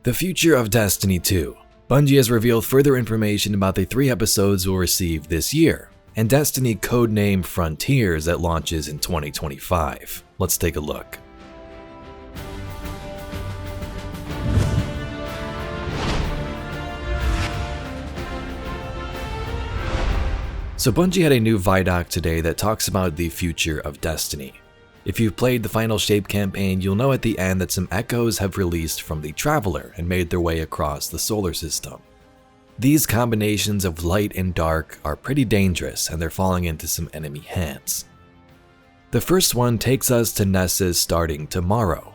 The future of Destiny 2. Bungie has revealed further information about the 3 episodes we'll receive this year, and Destiny Codename Frontiers that launches in 2025. Let's take a look. So Bungie had a new Vidoc today that talks about the future of Destiny. If you've played the Final Shape campaign, you'll know at the end that some echoes have released from the Traveler and made their way across the solar system. These combinations of light and dark are pretty dangerous, and they're falling into some enemy hands. The first one takes us to Nessus starting tomorrow.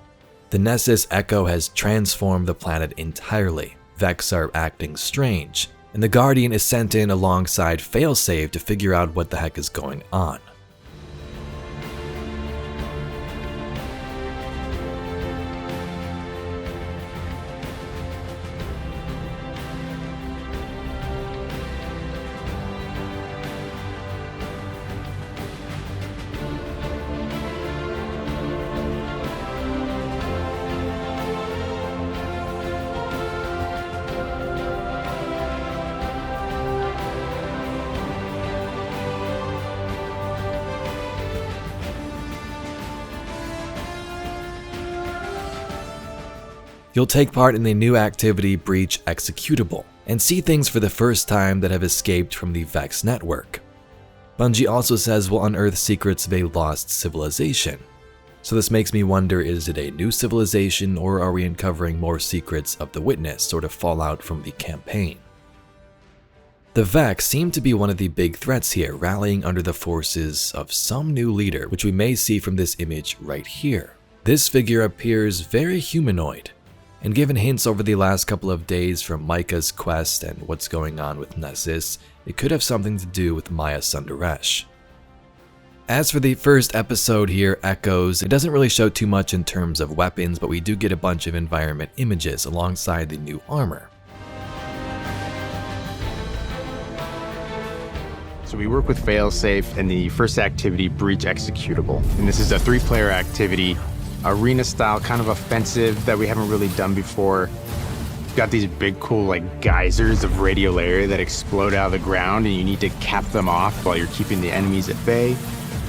The Nessus Echo has transformed the planet entirely. Vex are acting strange, and the Guardian is sent in alongside Failsafe to figure out what the heck is going on. You'll take part in the new activity Breach Executable, and see things for the first time that have escaped from the Vex network. Bungie also says we'll unearth secrets of a lost civilization. So this makes me wonder, is it a new civilization, or are we uncovering more secrets of the Witness, sort of fallout from the campaign? The Vex seem to be one of the big threats here, rallying under the forces of some new leader, which we may see from this image right here. This figure appears very humanoid, and given hints over the last couple of days from Micah's quest and what's going on with Nessus, it could have something to do with Maya Sundaresh. As for the first episode here, Echoes, it doesn't really show too much in terms of weapons, but we do get a bunch of environment images alongside the new armor. So we work with Failsafe in the first activity, Breach Executable. And this is a 3-player activity, arena style, kind of offensive that we haven't really done before. We've got these big cool like geysers of radiolaria that explode out of the ground, and you need to cap them off while you're keeping the enemies at bay.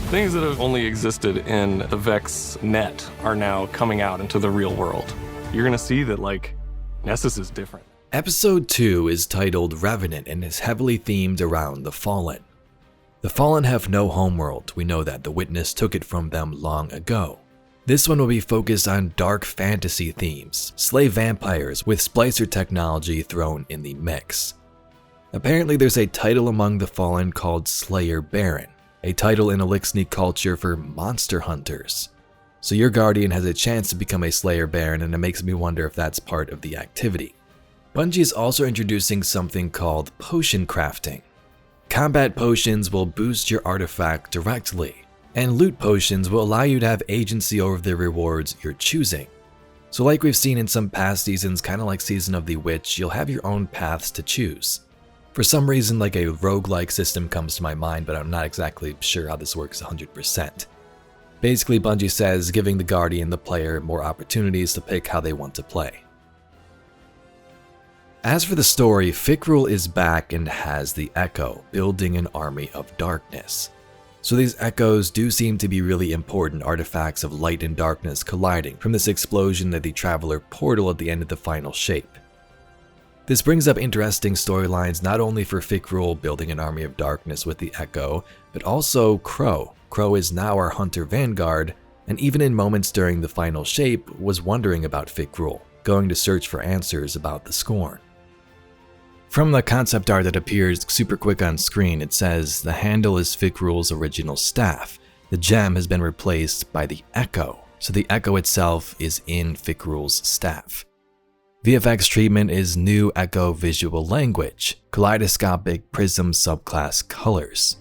Things that have only existed in the Vex net are now coming out into the real world. You're gonna see that like Nessus is different. Episode 2 is titled Revenant and is heavily themed around the Fallen. The Fallen have no homeworld. We know that the Witness took it from them long ago. This one will be focused on dark fantasy themes, slave vampires with splicer technology thrown in the mix. Apparently there's a title among the Fallen called Slayer Baron, a title in Elixir culture for monster hunters. So your Guardian has a chance to become a Slayer Baron, and it makes me wonder if that's part of the activity. Bungie is also introducing something called potion crafting. Combat potions will boost your artifact directly, and loot potions will allow you to have agency over the rewards you're choosing. So like we've seen in some past seasons, kind of like Season of the Witch, you'll have your own paths to choose. For some reason, like a roguelike system comes to my mind, but I'm not exactly sure how this works 100%. Basically, Bungie says giving the Guardian, the player, more opportunities to pick how they want to play. As for the story, Fikrul is back and has the Echo, building an army of darkness. So these echoes do seem to be really important artifacts of light and darkness colliding from this explosion at the Traveler portal at the end of the Final Shape. This brings up interesting storylines not only for Fikrul building an army of darkness with the Echo, but also Crow. Crow is now our Hunter Vanguard, and even in moments during the Final Shape was wondering about Fikrul, going to search for answers about the Scorn. From the concept art that appears super quick on screen, it says the handle is Fikrul's original staff. The gem has been replaced by the Echo, so the Echo itself is in Fikrul's staff. VFX treatment is new Echo visual language, kaleidoscopic prism subclass colors.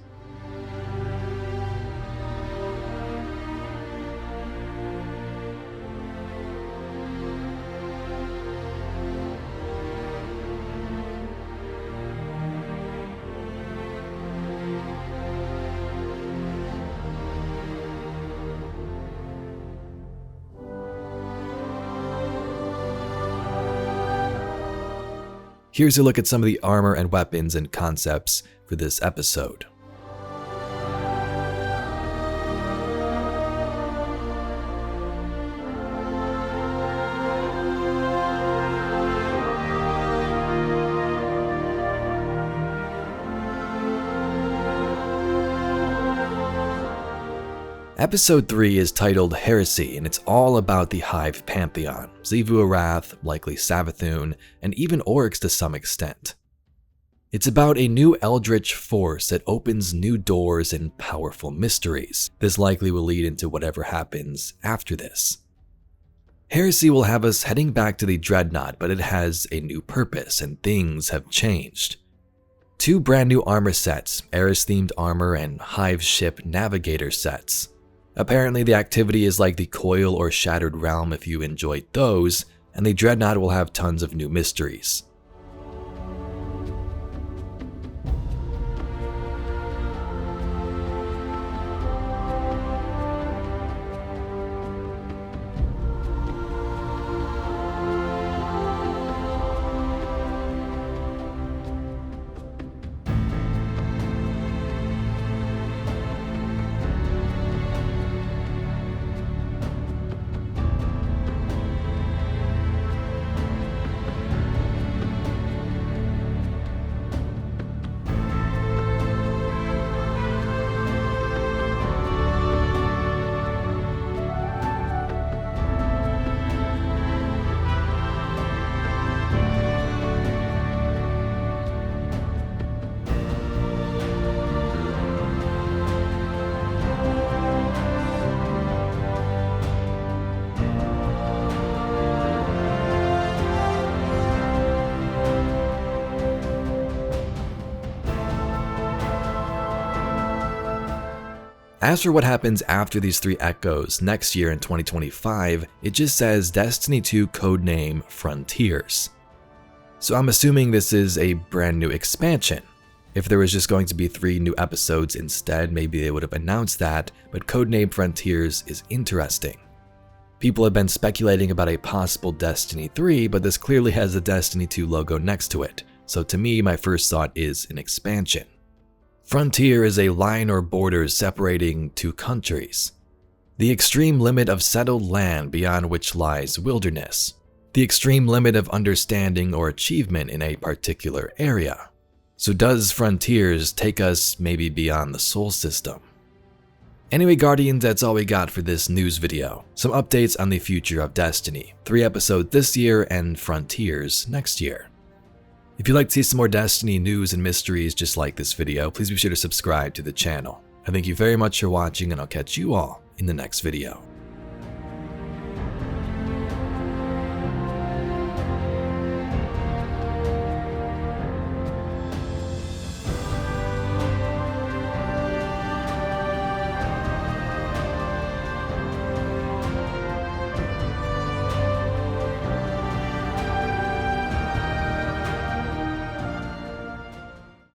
Here's a look at some of the armor and weapons and concepts for this episode. Episode 3 is titled Heresy, and it's all about the Hive Pantheon, Xivu Arath, likely Savathun, and even Oryx to some extent. It's about a new eldritch force that opens new doors and powerful mysteries. This likely will lead into whatever happens after this. Heresy will have us heading back to the Dreadnaught, but it has a new purpose, and things have changed. 2 brand new armor sets, Eris-themed armor and Hive ship navigator sets. Apparently the activity is like the Coil or Shattered Realm if you enjoyed those, and the Dreadnaught will have tons of new mysteries. As for what happens after these 3 echoes next year in 2025, it just says Destiny 2 Codename Frontiers. So I'm assuming this is a brand new expansion. If there was just going to be 3 new episodes instead, maybe they would have announced that, but Codename Frontiers is interesting. People have been speculating about a possible Destiny 3, but this clearly has the Destiny 2 logo next to it, so to me my first thought is an expansion. Frontier is a line or border separating 2 countries. The extreme limit of settled land beyond which lies wilderness. The extreme limit of understanding or achievement in a particular area. So does Frontiers take us maybe beyond the Sol system? Anyway, Guardians, that's all we got for this news video. Some updates on the future of Destiny. 3 episodes this year and Frontiers next year. If you'd like to see some more Destiny news and mysteries just like this video, please be sure to subscribe to the channel. I thank you very much for watching, and I'll catch you all in the next video.